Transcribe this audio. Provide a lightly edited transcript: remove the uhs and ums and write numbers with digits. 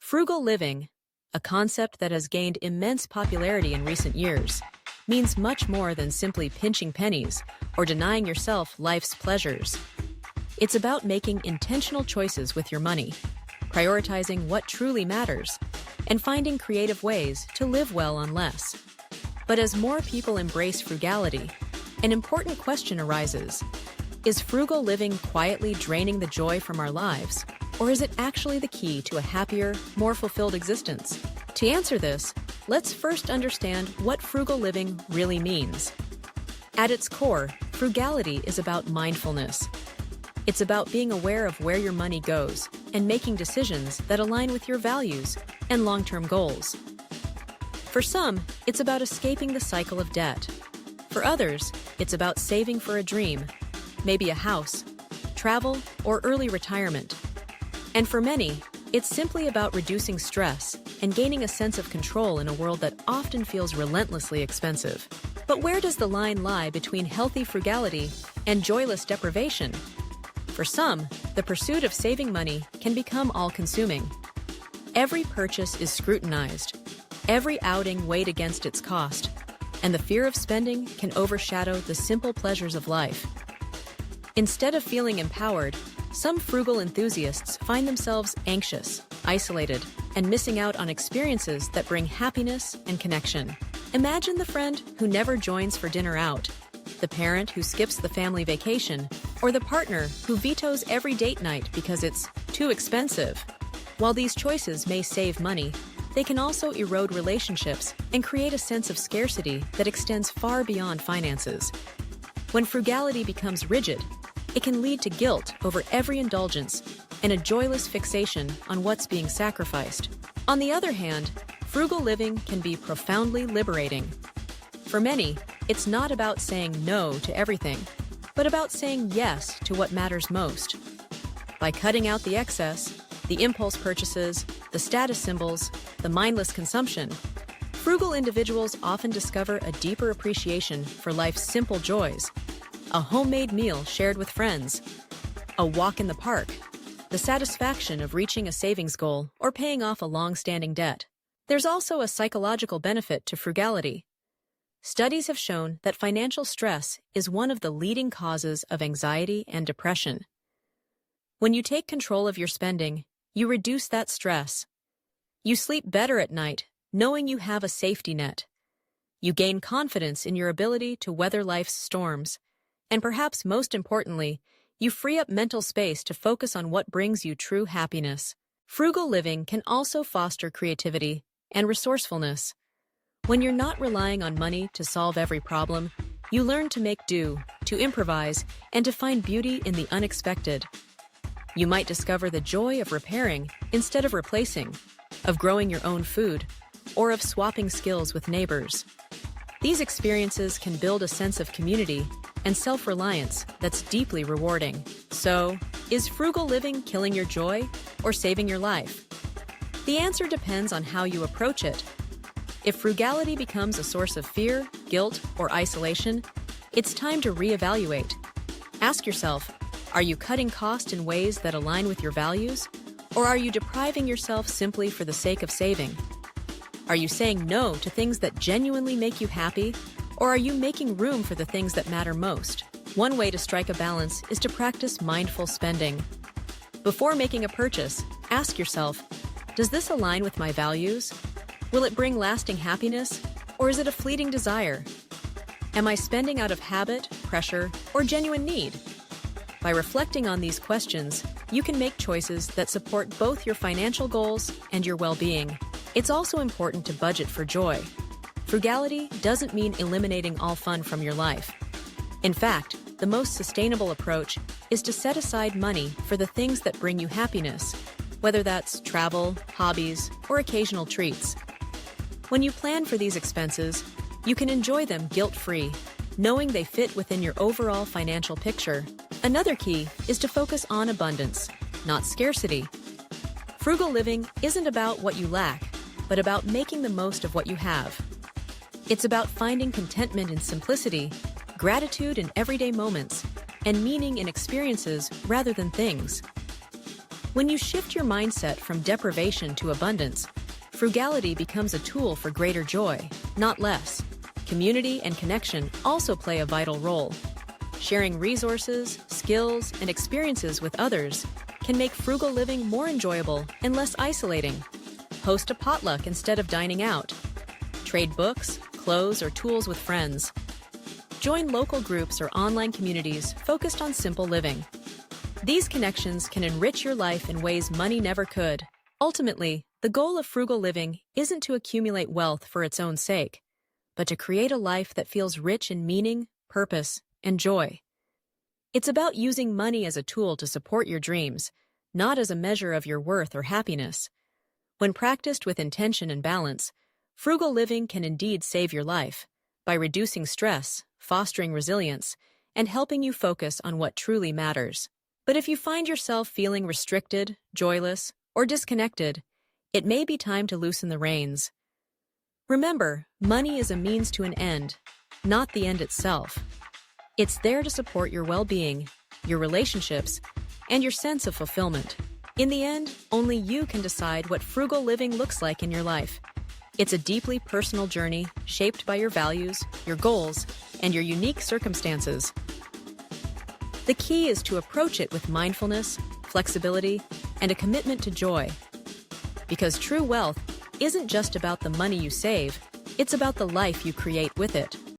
Frugal living, a concept that has gained immense popularity in recent years, means much more than simply pinching pennies or denying yourself life's pleasures. It's about making intentional choices with your money, prioritizing what truly matters, and finding creative ways to live well on less. But as more people embrace frugality, an important question arises. Is frugal living quietly draining the joy from our lives, or is it actually the key to a happier, more fulfilled existence? To answer this, let's first understand what frugal living really means. At its core, frugality is about mindfulness. It's about being aware of where your money goes and making decisions that align with your values and long-term goals. For some, it's about escaping the cycle of debt. For others, it's about saving for a dream, maybe a house, travel, or early retirement. And for many, it's simply about reducing stress and gaining a sense of control in a world that often feels relentlessly expensive. But where does the line lie between healthy frugality and joyless deprivation? For some, the pursuit of saving money can become all-consuming. Every purchase is scrutinized, every outing weighed against its cost, and the fear of spending can overshadow the simple pleasures of life. Instead of feeling empowered, some frugal enthusiasts find themselves anxious, isolated, and missing out on experiences that bring happiness and connection. Imagine the friend who never joins for dinner out, the parent who skips the family vacation, or the partner who vetoes every date night because it's too expensive. While these choices may save money, they can also erode relationships and create a sense of scarcity that extends far beyond finances. When frugality becomes rigid, it can lead to guilt over every indulgence and a joyless fixation on what's being sacrificed. On the other hand, frugal living can be profoundly liberating. For many, it's not about saying no to everything, but about saying yes to what matters most. By cutting out the excess, the impulse purchases, the status symbols, the mindless consumption, frugal individuals often discover a deeper appreciation for life's simple joys: a homemade meal shared with friends, a walk in the park, the satisfaction of reaching a savings goal or paying off a long-standing debt. There's also a psychological benefit to frugality. Studies have shown that financial stress is one of the leading causes of anxiety and depression. When you take control of your spending, you reduce that stress. You sleep better at night, knowing you have a safety net. You gain confidence in your ability to weather life's storms. And perhaps most importantly, you free up mental space to focus on what brings you true happiness. Frugal living can also foster creativity and resourcefulness. When you're not relying on money to solve every problem, you learn to make do, to improvise, and to find beauty in the unexpected. You might discover the joy of repairing instead of replacing, of growing your own food, or of swapping skills with neighbors. These experiences can build a sense of community and self-reliance that's deeply rewarding. So, is frugal living killing your joy or saving your life? The answer depends on how you approach it. If frugality becomes a source of fear, guilt, or isolation, it's time to reevaluate. Ask yourself, are you cutting costs in ways that align with your values? Or are you depriving yourself simply for the sake of saving? Are you saying no to things that genuinely make you happy? Or are you making room for the things that matter most? One way to strike a balance is to practice mindful spending. Before making a purchase, ask yourself, does this align with my values? Will it bring lasting happiness, or is it a fleeting desire? Am I spending out of habit, pressure, or genuine need? By reflecting on these questions, you can make choices that support both your financial goals and your well-being. It's also important to budget for joy. Frugality doesn't mean eliminating all fun from your life. In fact, the most sustainable approach is to set aside money for the things that bring you happiness, whether that's travel, hobbies, or occasional treats. When you plan for these expenses, you can enjoy them guilt-free, knowing they fit within your overall financial picture. Another key is to focus on abundance, not scarcity. Frugal living isn't about what you lack, but about making the most of what you have. It's about finding contentment in simplicity, gratitude in everyday moments, and meaning in experiences rather than things. When you shift your mindset from deprivation to abundance, frugality becomes a tool for greater joy, not less. Community and connection also play a vital role. Sharing resources, skills, and experiences with others can make frugal living more enjoyable and less isolating. Host a potluck instead of dining out. Trade books, clothes, or tools with friends. Join local groups or online communities focused on simple living. These connections can enrich your life in ways money never could. Ultimately, the goal of frugal living isn't to accumulate wealth for its own sake, but to create a life that feels rich in meaning, purpose, and joy. It's about using money as a tool to support your dreams, not as a measure of your worth or happiness. When practiced with intention and balance, frugal living can indeed save your life by reducing stress, fostering resilience, and helping you focus on what truly matters. But if you find yourself feeling restricted, joyless, or disconnected, it may be time to loosen the reins. Remember, money is a means to an end, not the end itself. It's there to support your well-being, your relationships, and your sense of fulfillment. In the end, only you can decide what frugal living looks like in your life. It's a deeply personal journey shaped by your values, your goals, and your unique circumstances. The key is to approach it with mindfulness, flexibility, and a commitment to joy. Because true wealth isn't just about the money you save, it's about the life you create with it.